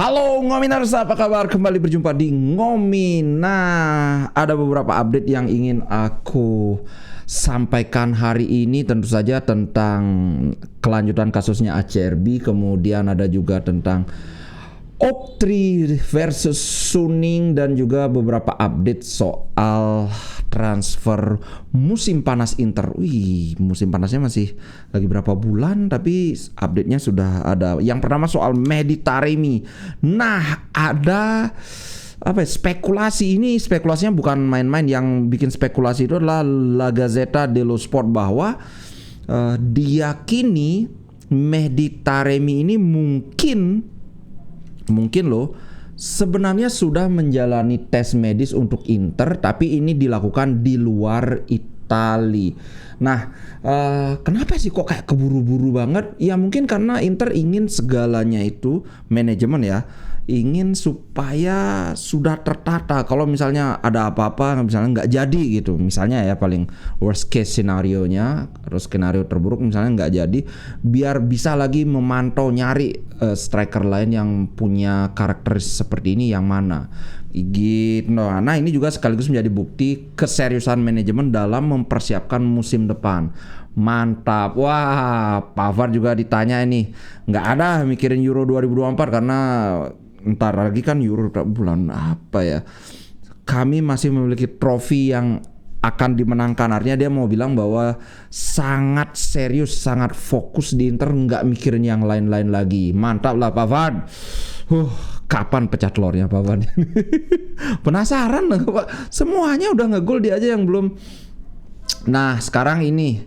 Halo Ngominers, apa kabar? Kembali berjumpa di Ngomin. Nah, ada beberapa update yang ingin aku sampaikan hari ini. Tentu saja tentang kelanjutan kasusnya ACRB. Kemudian ada juga tentang Oak3 versus Suning. Dan juga beberapa update soal transfer musim panas Inter. Wih, musim panasnya masih lagi berapa bulan, tapi update-nya sudah ada. Yang pertama soal Mehdi Taremi. Nah, ada spekulasi ini, spekulasinya bukan main-main. Yang bikin spekulasi itu adalah La Gazzetta dello Sport, bahwa diyakini Mehdi Taremi ini mungkin loh sebenarnya sudah menjalani tes medis untuk Inter, tapi ini dilakukan di luar Itali. Nah, kenapa sih kok kayak keburu-buru banget? Ya mungkin karena Inter ingin segalanya itu, manajemen ya, ingin supaya sudah tertata. Kalau misalnya ada apa-apa, misalnya nggak jadi gitu, misalnya ya paling worst case scenario-nya, atau skenario terburuk misalnya nggak jadi, biar bisa lagi memantau nyari striker lain yang punya karakter seperti ini yang mana gitu. Nah, ini juga sekaligus menjadi bukti keseriusan manajemen dalam mempersiapkan musim depan. Mantap. Wah, Pavard juga ditanya ini, nggak ada mikirin Euro 2024 karena ntar lagi kan Euro bulan apa ya. Kami masih memiliki trofi yang akan dimenangkan. Artinya dia mau bilang bahwa sangat serius, sangat fokus di Inter, nggak mikirin yang lain-lain lagi. Mantap lah Pavard. Kapan pecah telurnya Pavard? Penasaran lah Pak. Semuanya udah ngegol, dia aja yang belum. Nah sekarang ini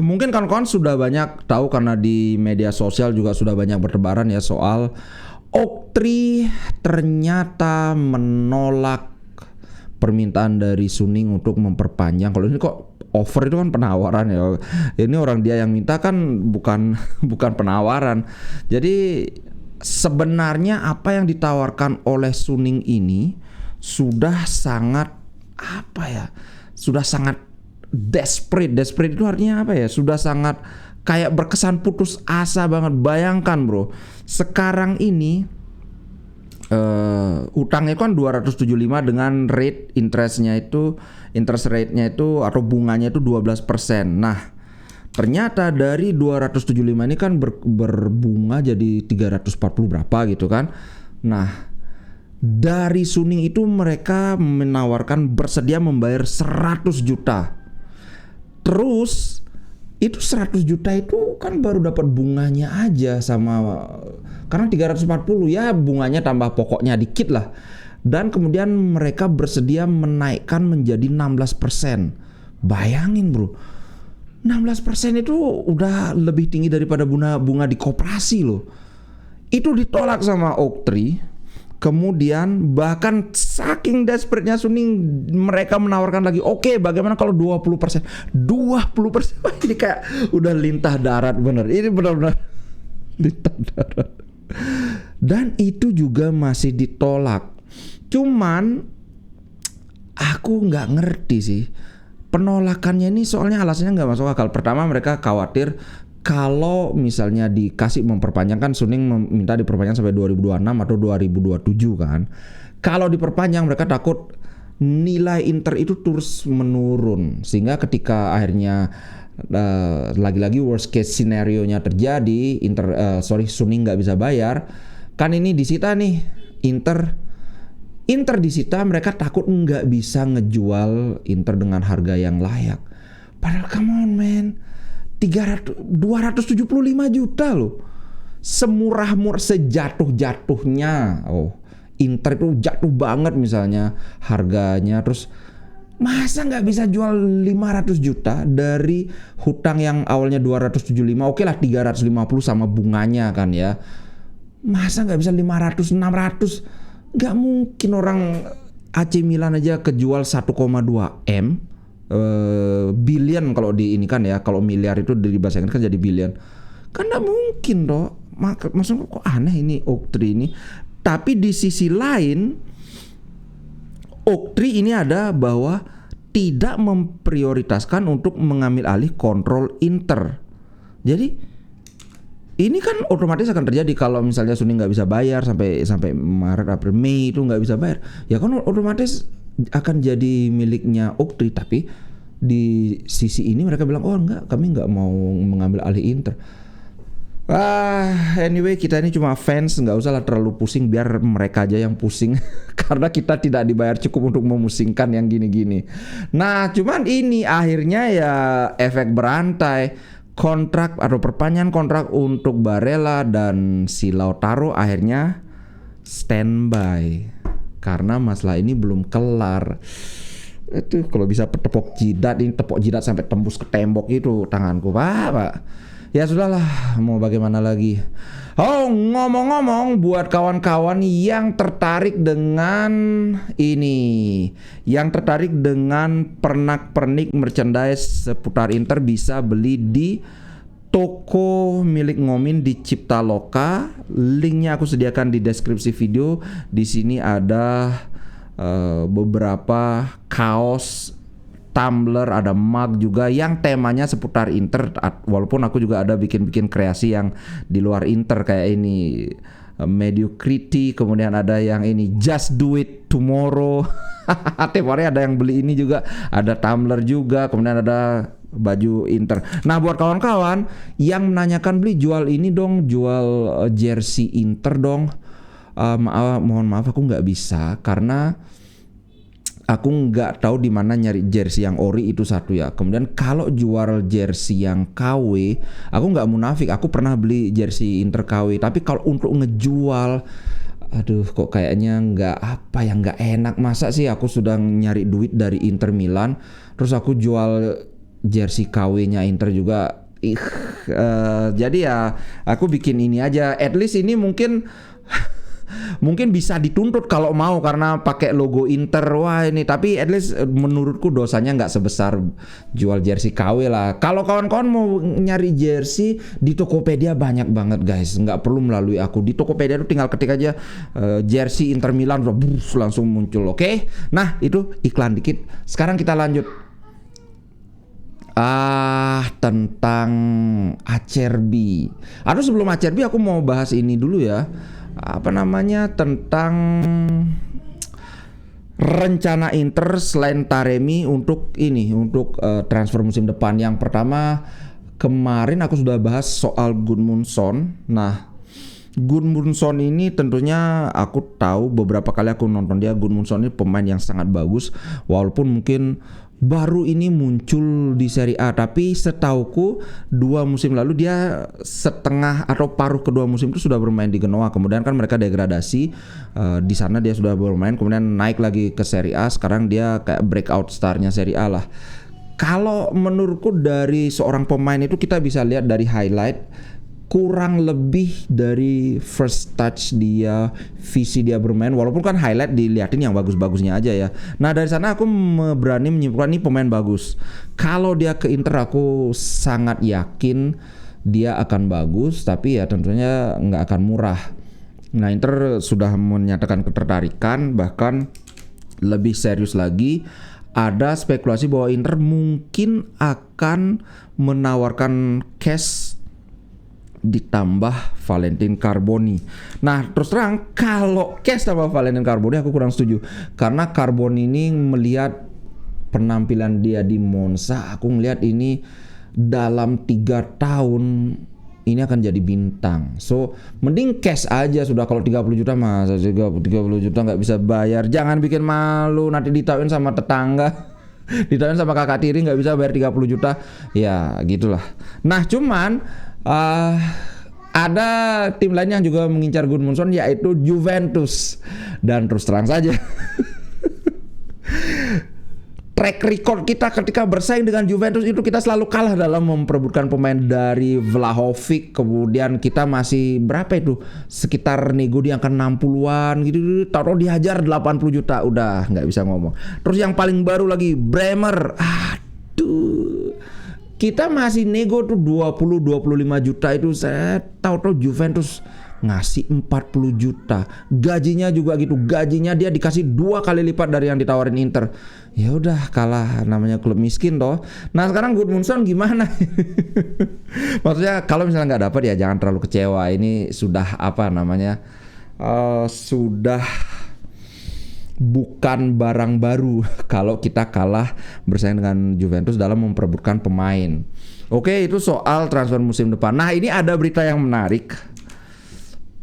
mungkin kawan-kawan sudah banyak tahu karena di media sosial juga sudah banyak bertebaran ya soal Oak3 ternyata menolak permintaan dari Suning untuk memperpanjang. Kalau ini kok offer itu kan penawaran ya. Ini orang dia yang minta kan bukan penawaran. Jadi sebenarnya apa yang ditawarkan oleh Suning ini sudah sangat sudah sangat desperate. Desperate itu artinya apa ya? Sudah sangat kayak berkesan putus asa banget. Bayangkan bro, sekarang ini utangnya kan 275 dengan rate interest rate-nya itu atau bunganya itu 12%. Nah, ternyata dari 275 ini kan berbunga jadi 340 berapa gitu kan. Nah, dari Suning itu mereka menawarkan bersedia membayar 100 juta. Terus itu 100 juta itu kan baru dapat bunganya aja sama, karena 340 ya bunganya tambah pokoknya dikit lah. Dan kemudian mereka bersedia menaikkan menjadi 16%. Bayangin bro, 16% itu udah lebih tinggi daripada bunga di koperasi loh. Itu ditolak sama Oak3. Kemudian bahkan saking desperate-nya Suning, mereka menawarkan lagi, oke, bagaimana kalau 20%? 20%? Wah, ini kayak udah lintah darat bener. Ini benar-benar lintah darat. Dan itu juga masih ditolak. Cuman aku nggak ngerti sih penolakannya ini, soalnya alasannya nggak masuk akal. Pertama, mereka khawatir kalau misalnya dikasih memperpanjang, kan Suning minta diperpanjang sampai 2026 atau 2027 kan. Kalau diperpanjang mereka takut nilai Inter itu terus menurun, sehingga ketika akhirnya lagi-lagi worst case scenario-nya terjadi, Suning nggak bisa bayar, kan ini disita nih Inter disita, mereka takut nggak bisa ngejual Inter dengan harga yang layak. Padahal come on man, 275 juta loh. Semurah-murah, sejatuh-jatuhnya. Inter itu jatuh banget misalnya harganya. Terus masa nggak bisa jual 500 juta dari hutang yang awalnya 275? Oke lah 350 sama bunganya kan ya. Masa nggak bisa 500, 600? Nggak mungkin. Orang AC Milan aja kejual 1,2 M. Billion kalau di ini kan ya, kalau miliar itu dari bahasa Inggris kan jadi billion. Kan nggak mungkin dong. Maksudnya kok aneh ini Oak3 ini. Tapi di sisi lain Oak3 ini ada bahwa tidak memprioritaskan untuk mengambil alih kontrol Inter. Jadi ini kan otomatis akan terjadi kalau misalnya Suni nggak bisa bayar sampai sampai Maret, April, Mei itu nggak bisa bayar, ya kan otomatis akan jadi miliknya Oaktree. Tapi di sisi ini mereka bilang, oh enggak, kami nggak mau mengambil alih Inter. Anyway, kita ini cuma fans, nggak usah lah terlalu pusing, biar mereka aja yang pusing karena kita tidak dibayar cukup untuk memusingkan yang gini-gini. Nah, cuman ini akhirnya ya efek berantai, kontrak atau perpanjangan kontrak untuk Barella dan si Lautaro akhirnya standby karena masalah ini belum kelar. Itu kalau bisa tepok jidat, ini tepok jidat sampai tembus ke tembok itu tanganku, Pak. Ya sudahlah, mau bagaimana lagi. Oh, ngomong-ngomong, buat kawan-kawan yang tertarik dengan ini, yang tertarik dengan pernak-pernik merchandise seputar Inter, bisa beli di toko milik Ngomin di Cipta Loka. Linknya aku sediakan di deskripsi video. Di sini ada beberapa kaos, tumbler, ada mug juga yang temanya seputar Inter. Walaupun aku juga ada bikin-bikin kreasi yang di luar Inter kayak ini Mediocrity, kemudian ada yang ini Just Do It Tomorrow. Tiap hari ada yang beli ini juga, ada tumbler juga, kemudian ada baju Inter. Nah, buat kawan-kawan yang menanyakan, beli jual ini dong, jual jersey Inter dong. Mohon maaf aku nggak bisa karena aku nggak tahu di mana nyari jersey yang ori itu satu ya. Kemudian kalau jual jersey yang KW, aku nggak munafik, aku pernah beli jersey Inter KW. Tapi kalau untuk ngejual, aduh kok kayaknya nggak enak. Masa sih aku sudah nyari duit dari Inter Milan, terus aku jual jersey KW-nya Inter juga. Jadi ya aku bikin ini aja. At least ini mungkin bisa dituntut kalau mau karena pakai logo Inter. Wah ini, tapi at least menurutku dosanya nggak sebesar jual jersey KW lah. Kalau kawan-kawan mau nyari jersey di Tokopedia banyak banget guys, nggak perlu melalui aku. Di Tokopedia itu tinggal ketik aja jersey Inter Milan, langsung muncul. Oke? Nah itu iklan dikit. Sekarang kita lanjut. Tentang Acerbi. Atau sebelum Acerbi aku mau bahas ini dulu ya. Tentang rencana Inter selain Taremi untuk transfer musim depan. Yang pertama, kemarin aku sudah bahas soal Gudmundsson. Nah, Gudmundsson ini tentunya aku tahu, beberapa kali aku nonton dia. Gudmundsson ini pemain yang sangat bagus, walaupun mungkin baru ini muncul di Serie A, tapi setauku 2 musim lalu dia setengah atau paruh kedua musim itu sudah bermain di Genoa. Kemudian kan mereka degradasi, di sana dia sudah bermain, kemudian naik lagi ke Serie A. Sekarang dia kayak breakout starnya Serie A lah. Kalau menurutku dari seorang pemain itu kita bisa lihat dari highlight, kurang lebih dari first touch dia, visi dia bermain, walaupun kan highlight dilihatin yang bagus-bagusnya aja ya. Nah dari sana aku berani menyimpulkan ini pemain bagus. Kalau dia ke Inter aku sangat yakin dia akan bagus, tapi ya tentunya nggak akan murah. Nah Inter sudah menyatakan ketertarikan, bahkan lebih serius lagi, ada spekulasi bahwa Inter mungkin akan menawarkan cash ditambah Valentin Carboni. Nah terus terang kalau cash tambah Valentin Carboni aku kurang setuju, karena Carboni ini melihat penampilan dia di Monza, aku melihat ini dalam 3 tahun ini akan jadi bintang. So mending cash aja sudah. Kalau 30 juta masa juga 30 juta nggak bisa bayar, jangan bikin malu nanti ditawin sama tetangga. Ditawin sama kakak tiri nggak bisa bayar 30 juta, ya gitulah. Nah cuman ada tim lain yang juga mengincar Gudmundsson, yaitu Juventus. Dan terus terang saja track record kita ketika bersaing dengan Juventus itu kita selalu kalah dalam memperebutkan pemain. Dari Vlahovic, kemudian kita masih berapa itu, sekitar nego di angka 60-an gitu, taruh dihajar 80 juta, udah nggak bisa ngomong. Terus yang paling baru lagi Bremer, aduh, kita masih nego tuh 20-25 juta itu. Saya tahu Juventus ngasih 40 juta. Gajinya juga gitu. Gajinya dia dikasih 2 kali lipat dari yang ditawarin Inter. Ya udah, kalah, namanya klub miskin toh. Nah, sekarang Gudmundsson gimana? Maksudnya kalau misalnya nggak dapat ya jangan terlalu kecewa. Ini sudah apa namanya? Sudah bukan barang baru kalau kita kalah bersaing dengan Juventus dalam memperebutkan pemain. Oke, itu soal transfer musim depan. Nah, ini ada berita yang menarik.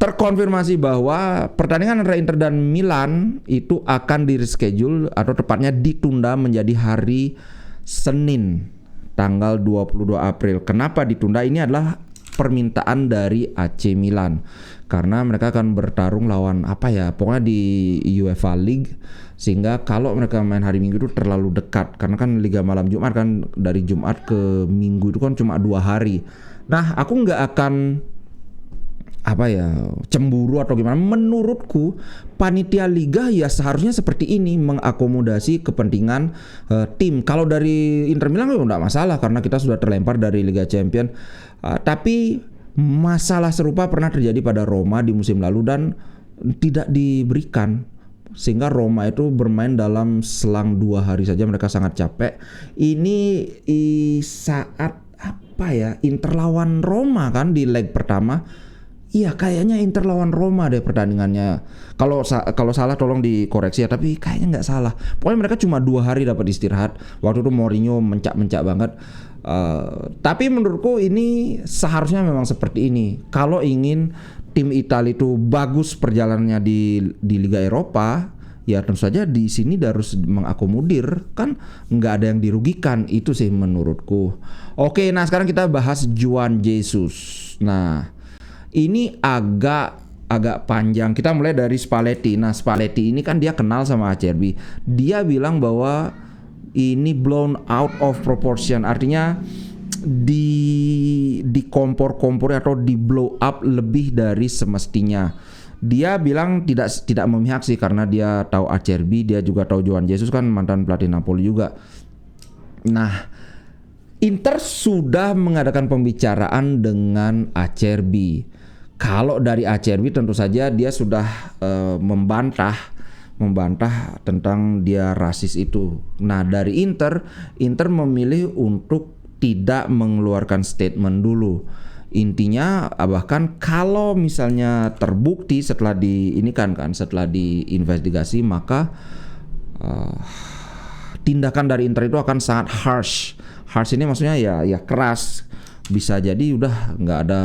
Terkonfirmasi bahwa pertandingan antara Inter dan Milan itu akan di-reschedule atau tepatnya ditunda menjadi hari Senin tanggal 22 April. Kenapa ditunda? Ini adalah permintaan dari AC Milan karena mereka akan bertarung lawan pokoknya di UEFA League, sehingga kalau mereka main hari Minggu itu terlalu dekat karena kan Liga Malam Jumat kan dari Jumat ke Minggu itu kan cuma 2 hari. Nah, aku nggak akan cemburu atau gimana. Menurutku panitia liga ya seharusnya seperti ini, mengakomodasi kepentingan tim. Kalau dari Inter Milan itu enggak masalah karena kita sudah terlempar dari Liga Champions. Tapi masalah serupa pernah terjadi pada Roma di musim lalu dan tidak diberikan, sehingga Roma itu bermain dalam selang 2 hari saja mereka sangat capek. Ini saat Inter lawan Roma kan di leg pertama. Iya, kayaknya Inter lawan Roma deh pertandingannya. Kalau salah tolong dikoreksi ya, tapi kayaknya nggak salah. Pokoknya mereka cuma 2 hari dapat istirahat. Waktu itu Mourinho mencak-mencak banget. Tapi menurutku ini seharusnya memang seperti ini. Kalau ingin tim Italia itu bagus perjalanannya di Liga Eropa, ya tentu saja di sini harus mengakomodir, kan nggak ada yang dirugikan. Itu sih menurutku. Oke, nah sekarang kita bahas Juan Jesus. Nah, ini agak panjang. Kita mulai dari Spalletti. Nah, Spalletti ini kan dia kenal sama Acerbi. Dia bilang bahwa ini blown out of proportion. Artinya di kompor atau di blow up lebih dari semestinya. Dia bilang tidak memihak sih karena dia tahu Acerbi, dia juga tahu Juan Jesus kan mantan pelatih Napoli juga. Nah, Inter sudah mengadakan pembicaraan dengan Acerbi. Kalau dari Acerbi tentu saja dia sudah membantah tentang dia rasis itu. Nah, dari Inter memilih untuk tidak mengeluarkan statement dulu. Intinya bahkan kalau misalnya terbukti setelah diinvestigasi, maka tindakan dari Inter itu akan sangat harsh. Harsh ini maksudnya ya keras. Bisa jadi udah nggak ada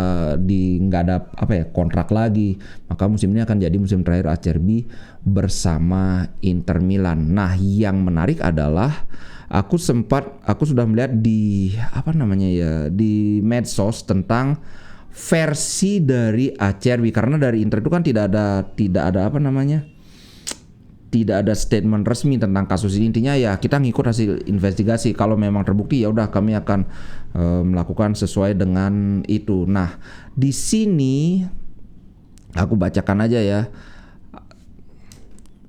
kontrak lagi, maka musim ini akan jadi musim terakhir Acerbi bersama Inter Milan. Nah, yang menarik adalah aku sudah melihat di di medsos tentang versi dari Acerbi, karena dari Inter itu kan tidak ada statement resmi tentang kasus ini. Intinya ya kita ngikut hasil investigasi. Kalau memang terbukti ya udah kami akan melakukan sesuai dengan itu. Nah, di sini aku bacakan aja ya.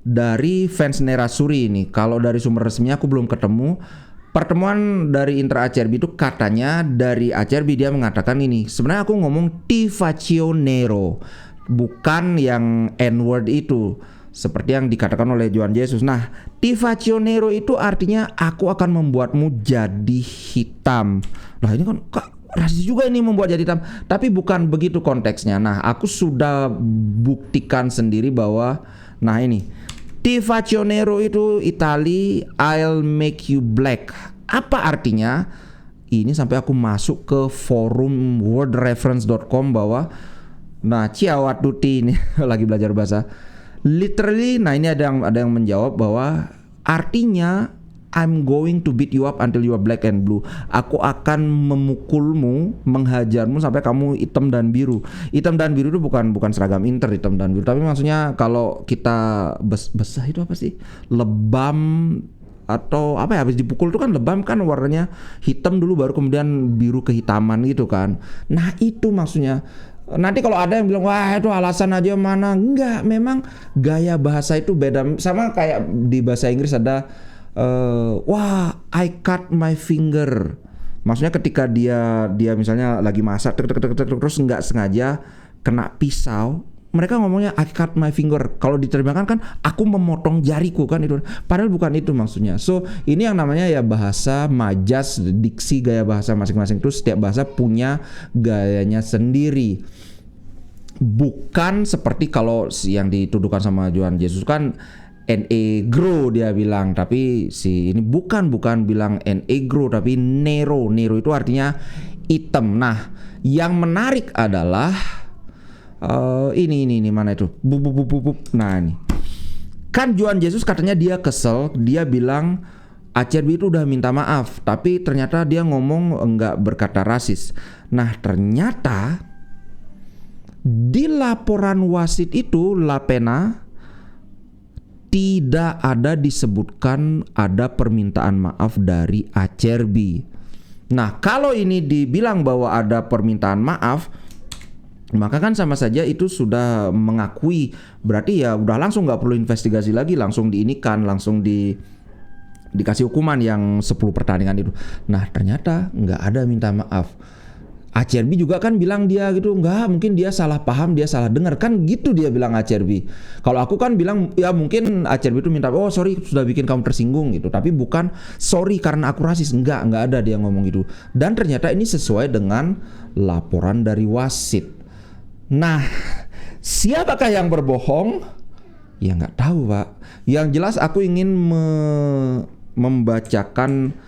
Dari fans Nerazzurri ini, kalau dari sumber resminya aku belum ketemu. Pertemuan dari Inter Acerbi itu katanya dari Acerbi dia mengatakan ini. Sebenarnya aku ngomong Tifaccio Nero, bukan yang N-word itu, seperti yang dikatakan oleh Juan Jesus. Nah, Tifaccio Nero itu artinya aku akan membuatmu jadi hitam. Lah ini kan rasis juga ini, membuat jadi hitam. Tapi bukan begitu konteksnya. Nah, aku sudah buktikan sendiri bahwa ini Tifaccio Nero itu Itali, I'll make you black. Apa artinya? Ini sampai aku masuk ke forum wordreference.com bahwa ciao a tutti, ini lagi belajar bahasa. Literally, ini ada yang menjawab bahwa artinya I'm going to beat you up until you are black and blue. Aku akan memukulmu, menghajarmu sampai kamu hitam dan biru. Hitam dan biru itu bukan seragam Inter, hitam dan biru. Tapi maksudnya kalau kita besah itu apa sih? Lebam atau habis dipukul itu kan lebam kan warnanya hitam dulu baru kemudian biru kehitaman gitu kan. Nah, itu maksudnya. Nanti kalau ada yang bilang wah itu alasan aja, mana enggak, memang gaya bahasa itu beda. Sama kayak di bahasa Inggris ada I cut my finger. Maksudnya ketika dia misalnya lagi masak terus nggak sengaja kena pisau, mereka ngomongnya I cut my finger. Kalau diterjemahkan kan aku memotong jariku kan itu. Padahal bukan itu maksudnya. So ini yang namanya ya bahasa majas, diksi, gaya bahasa masing-masing itu setiap bahasa punya gayanya sendiri. Bukan seperti kalau yang dituduhkan sama Tuhan Yesus kan negro dia bilang, tapi si ini bukan bilang negro tapi nero. Nero itu artinya hitam. Nah, yang menarik adalah ini mana itu? Nah, ini. Kan Tuhan Yesus katanya dia kesel, dia bilang Acerbi itu udah minta maaf, tapi ternyata dia ngomong enggak berkata rasis. Nah, ternyata di laporan wasit itu Lapena tidak ada disebutkan ada permintaan maaf dari Acerbi. Nah, kalau ini dibilang bahwa ada permintaan maaf, maka kan sama saja itu sudah mengakui, berarti ya udah langsung nggak perlu investigasi lagi, langsung diinikan, langsung dikasih hukuman yang 10 pertandingan itu. Nah, ternyata nggak ada minta maaf. Acerbi juga kan bilang dia gitu, enggak, mungkin dia salah paham, dia salah dengar, kan gitu dia bilang Acerbi. Kalau aku kan bilang ya mungkin Acerbi itu minta, oh sorry sudah bikin kamu tersinggung gitu, tapi bukan sorry karena aku rasis, enggak ada dia ngomong gitu. Dan ternyata ini sesuai dengan laporan dari wasit. Nah, siapakah yang berbohong? Ya nggak tahu Pak. Yang jelas aku ingin membacakan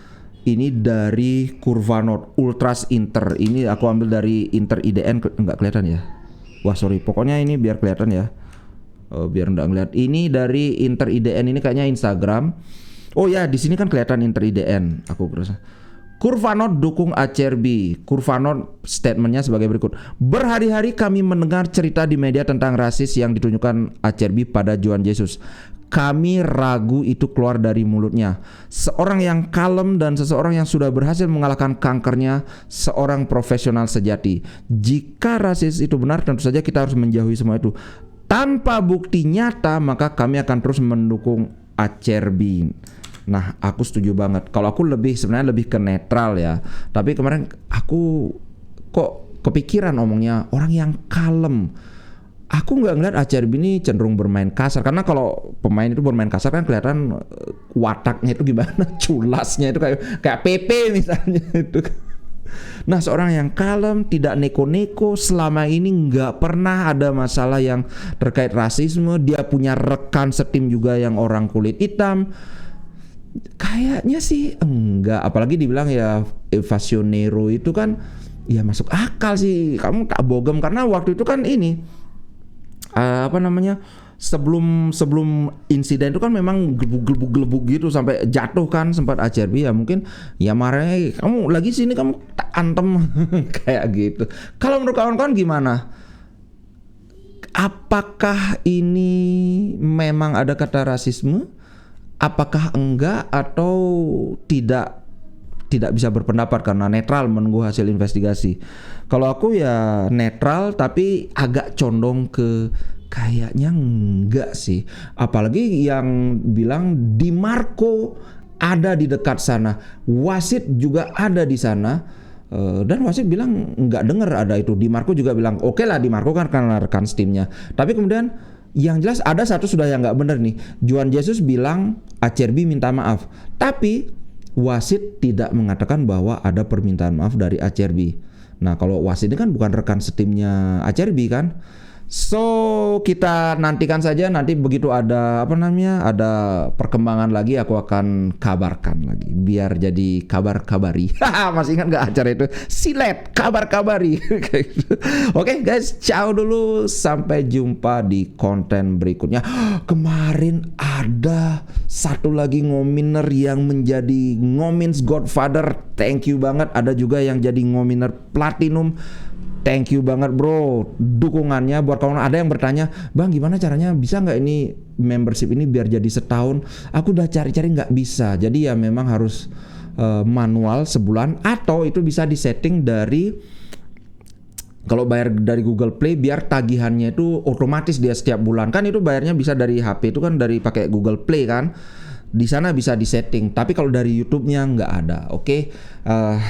ini dari Kurvanot Ultras Inter. Ini aku ambil dari Inter IDN, nggak kelihatan ya? Wah sorry, pokoknya ini biar kelihatan ya. Biar nggak ngeliat. Ini dari Inter IDN, ini kayaknya Instagram. Oh ya, di sini kan kelihatan Inter IDN. Aku berasa. Kurvanot dukung Acerbi. Kurvanot statementnya sebagai berikut. Berhari-hari kami mendengar cerita di media tentang rasis yang ditunjukkan Acerbi pada Tuhan Yesus. Kami ragu itu keluar dari mulutnya. Seorang yang kalem dan seseorang yang sudah berhasil mengalahkan kankernya, seorang profesional sejati. Jika rasis itu benar, tentu saja kita harus menjauhi semua itu. Tanpa bukti nyata, maka kami akan terus mendukung Acerbi. Nah, aku setuju banget. Kalau aku sebenarnya lebih ke netral ya. Tapi kemarin aku kok kepikiran omongnya orang yang kalem. Aku nggak ngeliat Acerbi ini cenderung bermain kasar, karena kalau pemain itu bermain kasar kan kelihatan wataknya itu gimana, culasnya itu kayak Pepe misalnya itu. Nah, seorang yang kalem, tidak neko-neko, selama ini nggak pernah ada masalah yang terkait rasisme. Dia punya rekan setim juga yang orang kulit hitam. Kayaknya sih enggak, apalagi dibilang ya evasionero itu kan ya masuk akal sih. Kamu tak bogem karena waktu itu kan ini sebelum insiden itu kan memang gelebuk gitu sampai jatuh kan sempat Acerbi, ya mungkin ya marahnya kamu lagi sini kamu tak antem kayak gitu. Kalau menurut kawan-kawan gimana? Apakah ini memang ada kata rasisme? Apakah enggak atau tidak bisa berpendapat karena netral menunggu hasil investigasi? Kalau aku ya netral, tapi agak condong ke kayaknya enggak sih. Apalagi yang bilang Di Marco ada di dekat sana, wasit juga ada di sana, dan wasit bilang enggak dengar ada itu. Di Marco juga bilang oke lah, Di Marco kan karena rekan timnya. Tapi kemudian yang jelas ada satu sudah yang nggak benar nih. Tuhan Yesus bilang Acerbi minta maaf, tapi wasit tidak mengatakan bahwa ada permintaan maaf dari Acerbi. Nah, kalau wasit ini kan bukan rekan setimnya Acerbi kan. So kita nantikan saja, nanti begitu ada ada perkembangan lagi aku akan kabarkan lagi biar jadi kabar-kabari. Masih ingat nggak acara itu? Silet kabar-kabari. Oke guys, ciao dulu, sampai jumpa di konten berikutnya. Kemarin ada satu lagi ngominer yang menjadi ngomins Godfather, thank you banget. Ada juga yang jadi ngominer Platinum. Thank you banget bro dukungannya. Buat kawan ada yang bertanya, bang gimana caranya bisa nggak ini membership ini biar jadi setahun? Aku udah cari-cari nggak bisa. Jadi ya memang harus manual sebulan, atau itu bisa disetting dari, kalau bayar dari Google Play biar tagihannya itu otomatis dia setiap bulan. Kan itu bayarnya bisa dari HP, itu kan dari pakai Google Play kan. Di sana bisa disetting, tapi kalau dari YouTube-nya nggak ada. Oke,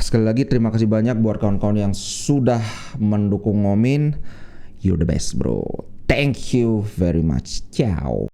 sekali lagi terima kasih banyak buat kawan-kawan yang sudah mendukung Ngomin. You're the best bro. Thank you very much. Ciao.